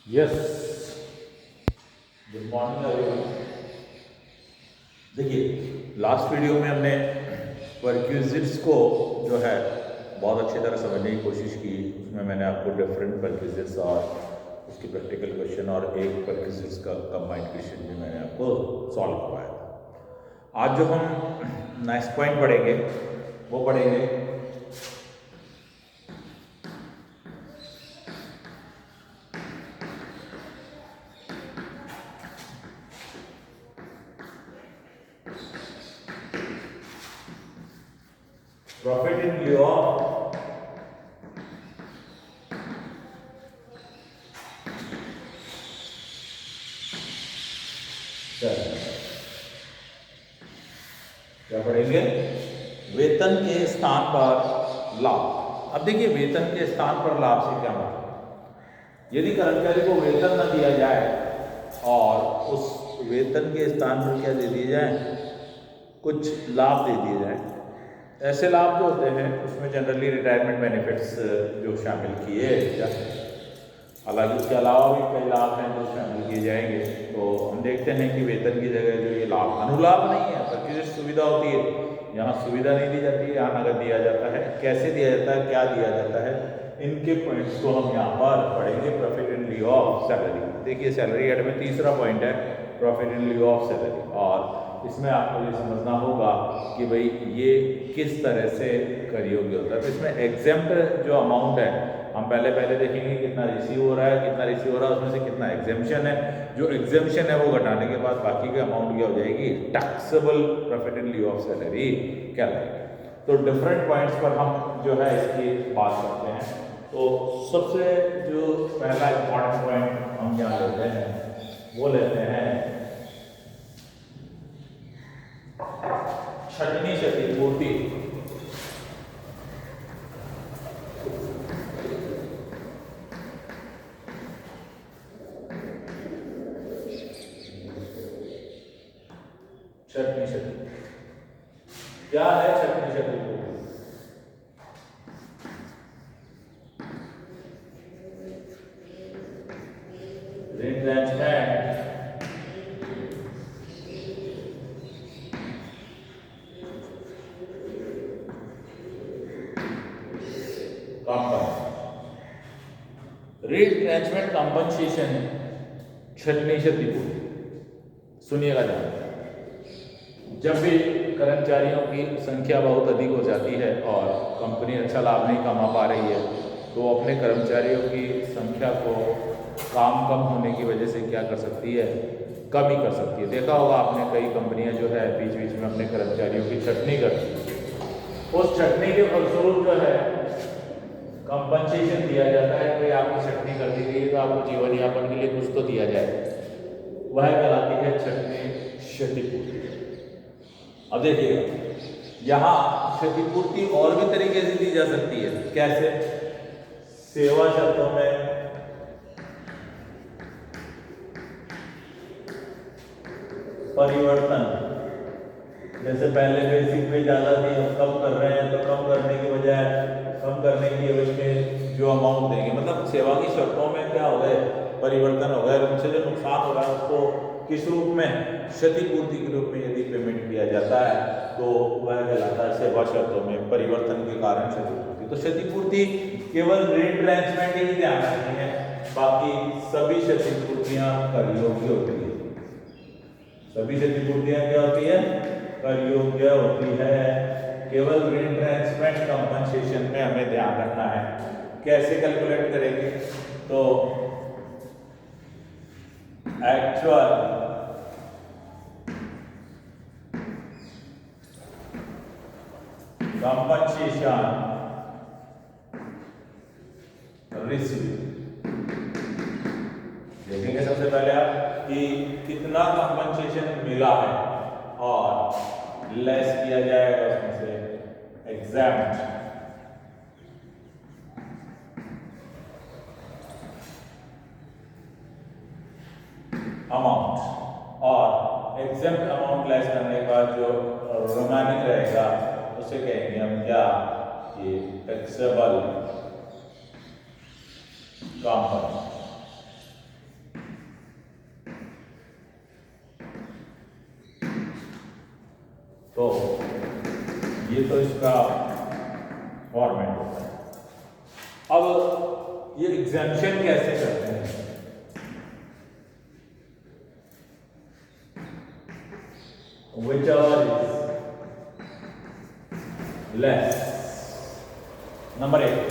Yes, good morning everyone. देखिए, last video में हमने परक्यूजिट्स को जो है बहुत अच्छी तरह समझने की कोशिश की। उसमें मैंने आपको डिफरेंट परक्यूजिट्स और उसकी प्रैक्टिकल क्वेश्चन और एक परक्यूजिट्स का कंबाइंड क्वेश्चन भी मैंने आपको सॉल्व करवाया था। आज जो हम नेक्स्ट पॉइंट पढ़ेंगे वो पढ़ेंगे प्रॉफिट इन लिeu ऑफ क्या पढ़ेंगे? वेतन के स्थान पर लाभ। अब देखिए, वेतन के स्थान पर लाभ से क्या मतलब? यदि कर्मचारी को वेतन न दिया जाए और उस वेतन के स्थान पर क्या दे दिया जाए, कुछ लाभ दे दिए जाए। ऐसे लाभ जो होते हैं उसमें जनरली रिटायरमेंट बेनिफिट्स जो शामिल किए जाते हैं। हालांकि उसके अलावा भी कई लाभ हैं जो शामिल किए जाएंगे। तो हम देखते हैं कि वेतन की जगह जो ये लाभ, अनुलाभ नहीं है, परक्यूजिट सुविधा होती है, यहाँ सुविधा नहीं दी जाती है, यहाँ नगद दिया जाता है। कैसे दिया जाता है, क्या दिया जाता है, इनके पॉइंट्स को हम यहाँ पर पढ़ेंगे। Profit in lieu of salary. देखिए, सैलरी हेड में तीसरा पॉइंट है profit in lieu of salary, और इसमें आपको ये समझना होगा कि भाई ये किस तरह से कर योग्य होता है। तो इसमें एग्जेम्प्ट जो अमाउंट है, हम पहले देखेंगे कितना रिसीव हो रहा है, कितना रिसीव हो रहा है, उसमें से कितना एग्जेम्पशन है। जो एग्जेम्पशन है वो घटाने के बाद बाकी की अमाउंट क्या हो जाएगी, taxable profit in lieu of salary कहलाएगी। तो डिफरेंट पॉइंट्स पर हम जो है इसकी बात करते हैं। तो सबसे जो पहला इंपॉर्टेंट पॉइंट हम यहाँ लेते हैं वो लेते हैं छठवीं क्षतिपूर्ति। छठवीं क्षति क्या है? छठवीं क्षतिपूर्ति रिट्रेंचमेंट रिट्रेंचमेंट कंपनसेशन, छठवीं क्षतिपूर्ति। सुनिएगा ध्यान। जब भी कर्मचारियों की संख्या बहुत अधिक हो जाती है और कंपनी अच्छा लाभ नहीं कमा पा रही है, तो वो अपने कर्मचारियों की संख्या को काम कम होने की वजह से क्या कर सकती है, कम ही कर सकती है। देखा होगा आपने, कई कंपनियां जो है बीच बीच में अपने कर्मचारियों की छटनी करती है। उस छटनी के फलस्वरूप जो है कंपनसेशन दिया जाता है कि आपकी छटनी कर दी गई है तो आपको जीवन यापन के लिए कुछ तो दिया जाए। वह कहलाती है छठवीं क्षतिपूर्ति। अब देखिएगा, यहाँ क्षतिपूर्ति और भी तरीके से दी जा सकती है। कैसे? सेवा शर्तों में परिवर्तन। जैसे पहले बेसिक पे ज्यादा थी, हम कम कर रहे हैं, तो कम करने की बजाय कम करने की एवज में जो अमाउंट देंगे, मतलब सेवा की शर्तों में क्या हो गए, परिवर्तन हो गया। उनसे जो नुकसान हो रहा है उसको किस रूप में, क्षतिपूर्ति के रूप में यदि पेमेंट किया जाता है तो वह कहलाता है सेवा शर्तों में परिवर्तन के कारण क्षतिपूर्ति। तो क्षतिपूर्ति केवल रिट्रेंचमेंट ही ध्यान रखनी है, बाकी सभी क्षतिपूर्तियां कर योग्य होती है। सभी क्षतिपूर्तियां क्या होती है, कर योग्य होती है। केवल रिट्रेंचमेंट कंपनसेशन में हमें ध्यान रखना है। कैसे कैलकुलेट करेंगे? तो एक्चुअल कंपनसेशन रिसीव। देखेंगे सबसे पहले आप कि कितना कंपनसेशन मिला है और लेस किया जाएगा उसमें से एग्जैम्प्ट अमाउंट, और एग्जैम्प्ट अमाउंट लेस करने का जो रिमेनिंग रहेगा उसे कहेंगे हम क्या, ये टैक्सेबल कंपनी। तो ये तो इसका फॉर्मेट होता है। अब ये एग्जाम्पशन कैसे करते हैं? whichever is less. Number 8,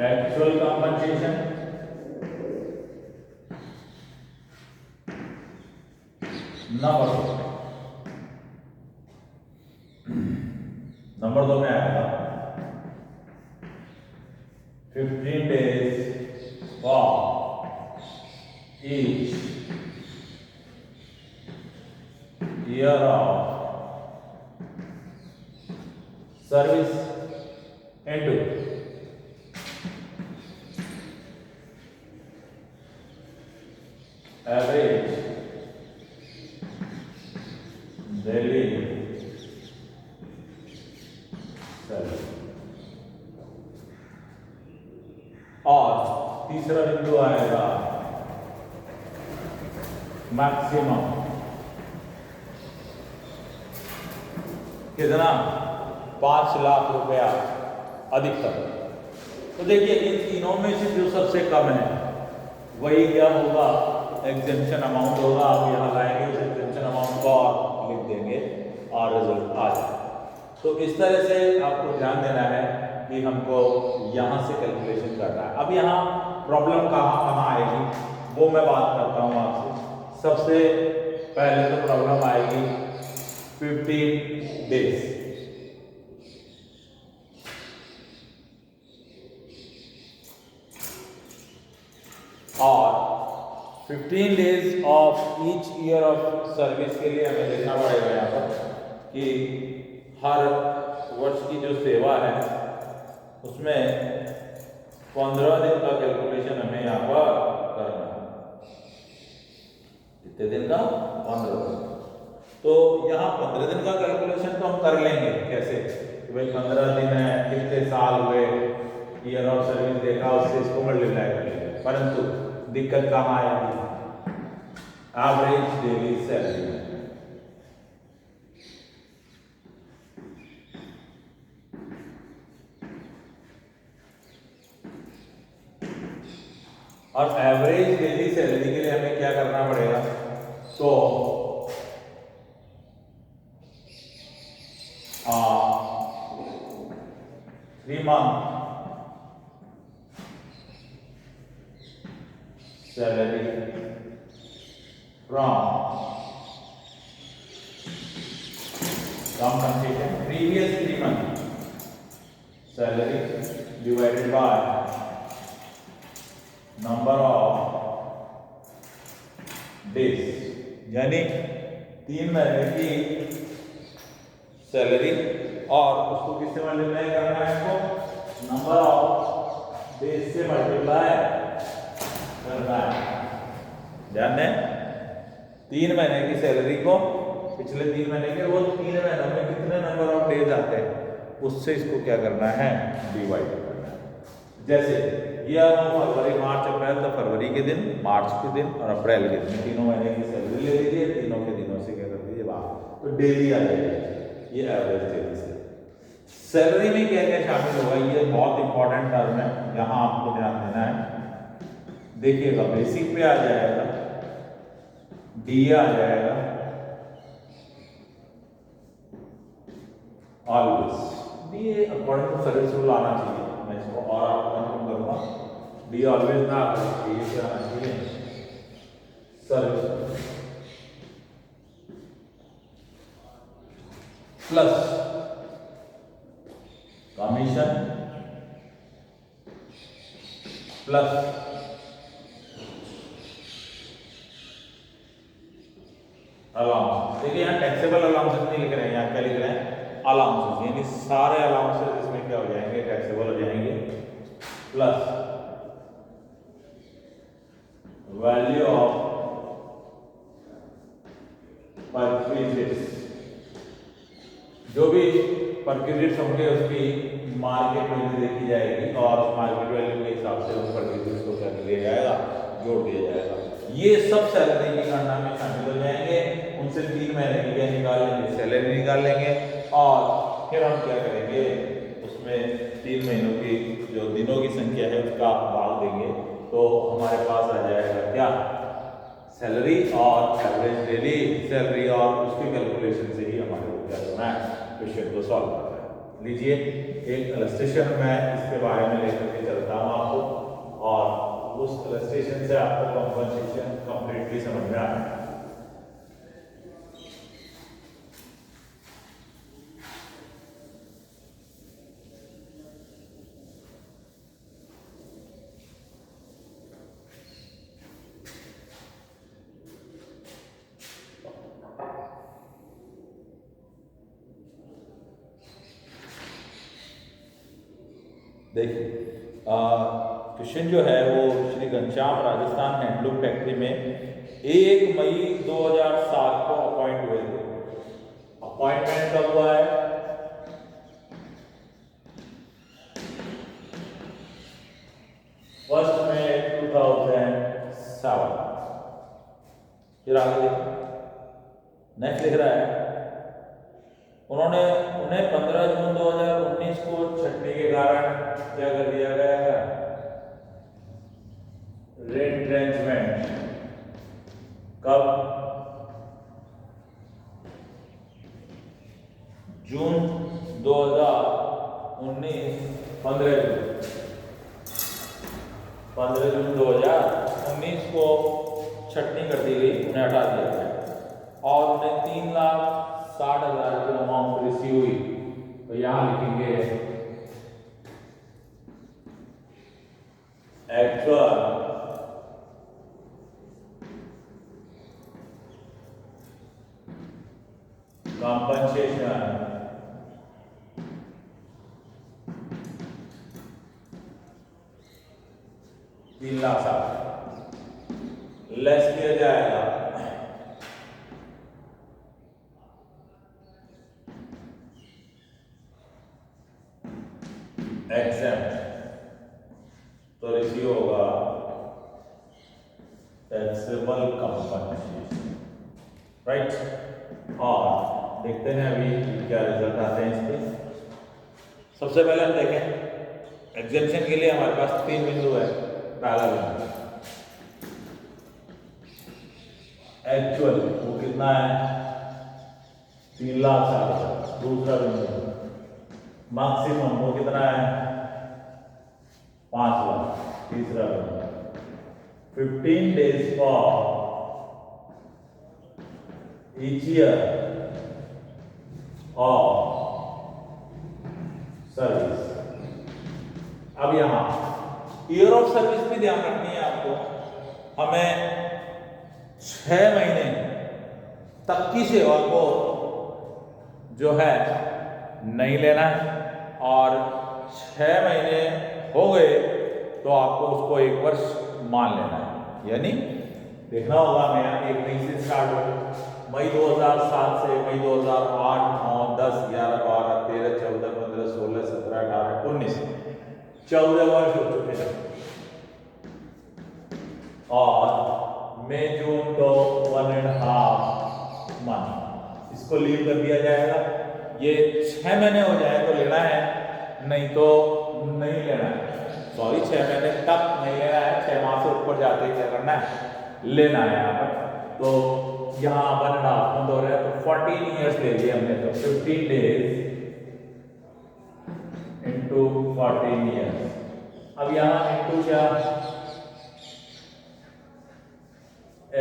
actual compensation. Number 2 में आएगा 15 days for each year of service into average daily salary। और तीसरा बिंदु आएगा मैक्सिमम, कितना? 5 लाख रुपया अधिकतम। तो देखिए इन तीनों में से जो सबसे कम है वही क्या होगा? एग्जेम्पशन अमाउंट होगा। आप यहाँ लाएंगे उस एग्जेम्पशन अमाउंट को और लिख देंगे और रिजल्ट आ जाए। तो इस तरह से आपको ध्यान देना है कि हमको यहाँ से कैलकुलेशन करना है। अब यहाँ प्रॉब्लम कहाँ आएगी वो मैं बात करता हूँ आपसे। सबसे पहले तो प्रॉब्लम आएगी 15 डेज। और 15 days of each year of service के लिए हमें देखना पड़ेगा यहाँ पर कि हर वर्ष की जो सेवा है उसमें 15 दिन का कैलकुलेशन हमें यहाँ पर करना है। कितने दिन का? 15 दिन। तो यहाँ 15 दिन का कैलकुलेशन तो हम कर लेंगे। कैसे? कि भाई 15 दिन है, कितने साल हुए, ईयर ऑफ सर्विस देखा, उससे इसको मल्टीप्लाई कर लेंगे। परंतु दिक्कत कहाँ आएगी? एवरेज डेली सैलरी में। और एवरेज डेली सैलरी के लिए हमें क्या करना पड़ेगा? तो 3 month salary from compensation, previous 3 month salary divided by number of days, यानी 3 महीने की सैलरी और उसको किससे मल्टीप्लाई करना है? इसको नंबर ऑफ डेज से मल्टीप्लाई करना है। ध्यान दें, 3 महीने की सैलरी को पिछले 3 महीने के, वो 3 महीनों में कितने नंबर ऑफ डेज आते हैं उससे इसको क्या करना है? डिवाइड करना है। जैसे ये फरवरी, मार्च, अप्रैल, तो फरवरी के दिन, मार्च के दिन और अप्रैल के दिन, तीनों महीने की सैलरी ले लीजिए, तीनों के दिनों से क्या कर दीजिए बाहर, तो डेली आ जाएगा। ये एवरेज डेली से सैलरी में क्या क्या शामिल होगा? ये बहुत इंपॉर्टेंट टर्म है, यहाँ आपको ध्यान देना है। देखिएगा, बेसिक पे आ जाएगा, डी आ जाएगा, always D according to service rule आना चाहिए। मैं इसको और आपको कन्फर्म करूँगा। डी ऑलवेज ना आना चाहिए, क्या आना चाहिए? Service plus commission plus allowance. देखिए यहाँ टैक्सेबल अलाउंसेस नहीं लिख रहे हैं, यहाँ क्या लिख रहे हैं? अलाउंसेस, यानी सारे अलाउंसेस इसमें क्या हो जाएंगे? टैक्सेबल हो जाएंगे। प्लस वैल्यू ऑफ परक्विजिट्स, जो भी परक्विजिट्स होंगे उसकी मार्केट वैल्यू देखी जाएगी और मार्केट वैल्यू के हिसाब से उस परक्विजिट्स को क्या किया जाएगा? जोड़ दिया जाएगा। ये सब सैलरी की गणना में शामिल हो जाएंगे। उनसे 3 महीने की क्या निकाल लेंगे, सैलरी निकाल लेंगे और फिर हम क्या करेंगे, उसमें 3 महीनों की जो दिनों की संख्या है उसका भाग देंगे, तो हमारे पास आ जाएगा क्या, सैलरी और एवरेज डेली सैलरी, और उसके कैलकुलेशन से ही हमारे को क्या करना है, क्वेश्चन को सॉल्व करना है। लीजिए एक इलस्ट्रेशन मैं इसके बारे में लेकर के चलता हूँ आपको, और उस इलस्ट्रेशन से आपको कंपनसेशन कंप्लीटली समझ में आएगा। देखिए क्वेश्चन जो है वो श्री घनश्याम राजस्थान हैंडलूम फैक्ट्री में 1 मई 2007 को अपॉइंट हुए थे। अपॉइंटमेंट कब हुआ है, 1 मई 2007। फिर आगे देखिए, नेक्स्ट लिख रहा है, उन्हें 15 जून 2019 को छटनी के कारण क्या कर दिया गया है, रिट्रेंचमेंट। कब, जून 2019, 15 जून 2019 को छटनी कर दी गई, उन्हें हटा दिया गया और उन्हें 3,60,000 की अमाउंट रिसीव हुई। तो यहां लिखेंगे एक्चुअल कंपनसेशन 3,60,000 लेस किया जाएगा एग्जेम्प्ट, तो रिसीव होगा टैक्सेबल कंपनसेशन, राइट। और देखते हैं अभी क्या रिजल्ट आते हैं इसके। सबसे पहले हम देखें एग्जेम्पशन के लिए हमारे पास 3 बिंदु है। पहला बिंदु एक्चुअल, वो कितना है, 3,60,000। दूसरा बिंदु मैक्सिमम, वो कितना है, 5 लाख। तीसरा बिंदु 15 days for each year of service. अब यहां ईयर ऑफ सर्विस भी ध्यान रखनी है आपको, हमें 6 महीने तक की सेवा को जो है नहीं लेना है, और 6 महीने हो गए तो आपको उसको 1 वर्ष मान लेना है। यानी देखना होगा हमें 1 मई से स्टार्ट हो, मई 2007 से मई 2008, 9, 10, 11, 12, 13, 14, 15, 16, 17, 18, 19, 14 वर्ष हो चुके हैं। और मई जून तो 1.5 मंथ, इसको लीव कर दिया जाएगा। ये 6 महीने हो जाए तो लेना है, नहीं तो नहीं लेना है। सॉरी, 6 महीने तक नहीं लेना है, 6 माह से ऊपर जाते ही क्या करना है, लेना है यहाँ पर। तो यहाँ 1.5 मंथ हो रहा है, तो 14 ईयर्स ले लिए हमने, तो 15 days इंटू 14 ईयर्स। अब यहाँ इंटू क्या,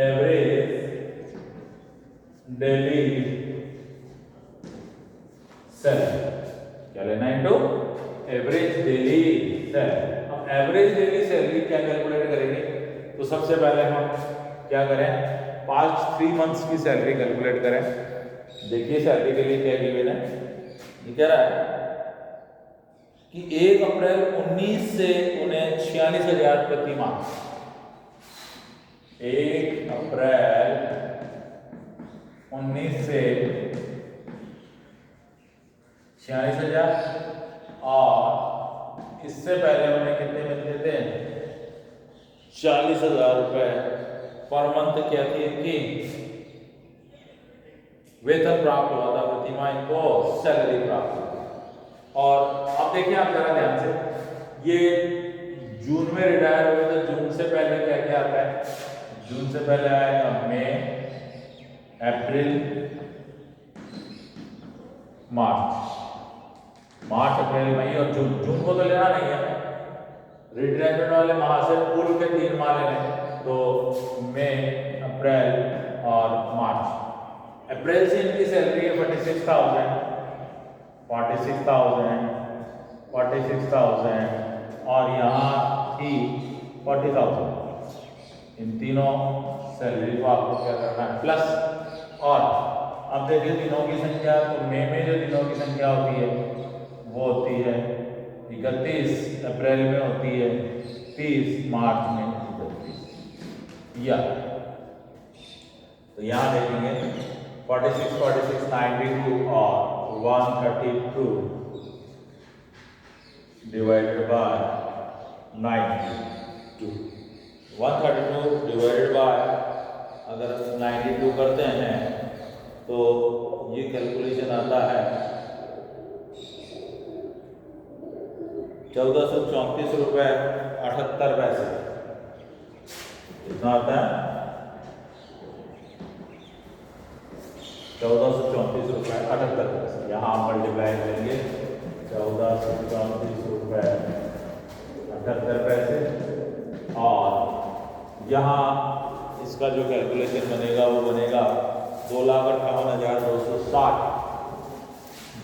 एवरेज डेली सैलरी, क्या लेना है, इंटू एवरेज डेली सैलरी। अब एवरेज डेली सैलरी क्या कैलकुलेट करेंगे, तो सबसे पहले हम क्या करें, 3 मंथ्स की सैलरी कैलकुलेट करें। देखिए सैलरी के लिए क्या गिवन है, ये कह रहा है कि 1 अप्रैल 19 से उन्हें 46,000 प्रति माह, 1 अप्रैल 19 से 46,000, और इससे पहले उन्हें कितने मिलते थे, 40,000 रुपए पर मंथ क्या थी इनकी, वेतन प्राप्त हुआ था, प्रतिमा इनको सैलरी प्राप्त हुआ। और अब देखिए आप जरा ध्यान से, ये जून में रिटायर हुए तो जून से पहले क्या क्या आता है, जून से पहले आएगा मई, अप्रैल, मार्च अप्रैल मई और जून। जून को तो लेना नहीं है, रिटायरमेंट वाले माह से पूर्व के 3 माह लेने, तो मई, अप्रैल और मार्च। अप्रैल से इनकी सैलरी है 46,000 और यहाँ थी 40,000। इन तीनों सैलरी को आपको क्या करना है, प्लस। और अब देखिए दिनों की संख्या, तो मई में जो दिनों की संख्या होती है वो होती है 31, अप्रैल में होती है 30, मार्च में 31। या तो यहाँ देखेंगे 46, 92 और 132 डिवाइडेड बाय 92। 132 डिवाइडेड बाय अगर 92 करते हैं तो ये कैलकुलेशन आता है 1434 रुपये 78 पैसे। कितना आता है, 1434 रुपये 78 पैसे। यहाँ मल्टीप्लाई करेंगे 1434 रुपये 78 पैसे और यहाँ इसका जो कैलकुलेशन बनेगा वो बनेगा 2,58,260।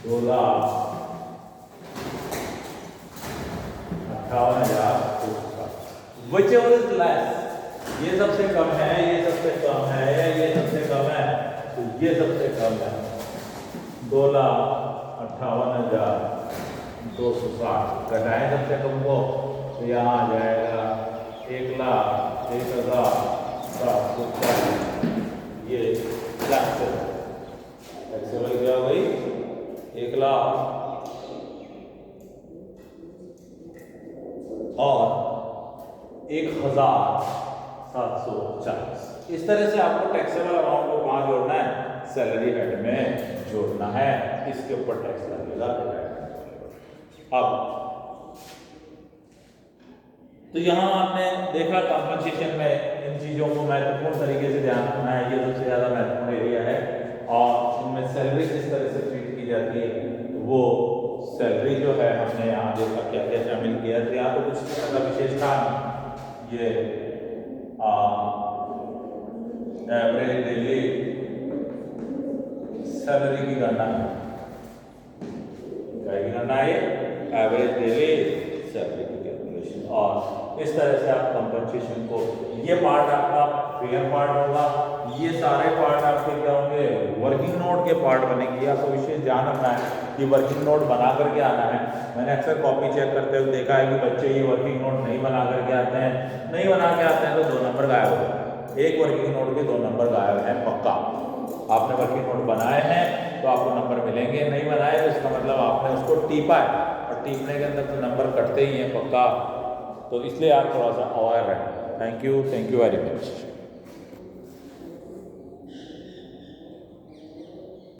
2,58,260 विच एवर इज लेस। ये सबसे कम है, ये सबसे कम है, ये सबसे कम है, तो ये सबसे कम है 2,58,260। घटाएं सबसे कम को तो यहाँ आ जाएगा 1,01,740। ये टैक्सेबल क्या हो गई, 1,01,740। इस तरह से आपको टैक्सेबल अमाउंट को कहाँ जोड़ना है, सैलरी हेड में जोड़ना है, इसके ऊपर टैक्स लगेगा। अब तो यहाँ आपने देखा कंपनसेशन में इन चीज़ों को महत्वपूर्ण तरीके से ध्यान रखना है, ये सबसे ज़्यादा महत्वपूर्ण एरिया है। और इनमें सैलरी किस तरह से ट्रीट की जाती है, वो सैलरी जो है हमने यहाँ देखा क्या क्या शामिल किया। तो यहाँ तो कुछ ऐसा विशेष था, ये एवरेज डेली सैलरी की गणना है, क्या की गणना है, एवरेज डेली सैलरी की कैलकुलेशन। और इस तरह से आप कंपनसेशन को, ये पार्ट आपका फेयर पार्ट होगा, ये सारे पार्ट आपके क्या होंगे, वर्किंग नोट के पार्ट बनेंगे। आपको विशेष ध्यान रखना है कि वर्किंग नोट बना करके आना है। मैंने अक्सर कॉपी चेक करते हुए देखा है कि बच्चे ये वर्किंग नोट नहीं बना करके आते हैं, नहीं बना के आते हैं तो 2 नंबर गायब हो जाते हैं। एक वर्किंग नोट के 2 नंबर गायब हैं पक्का। आपने वर्किंग नोट बनाए हैं तो आपको नंबर मिलेंगे, नहीं बनाए तो इसका मतलब आपने उसको टीपा है, और टीपने के अंदर तो नंबर कटते ही हैं पक्का। तो इसलिए आप थोड़ा सा अवेयर रहें। Thank you very much.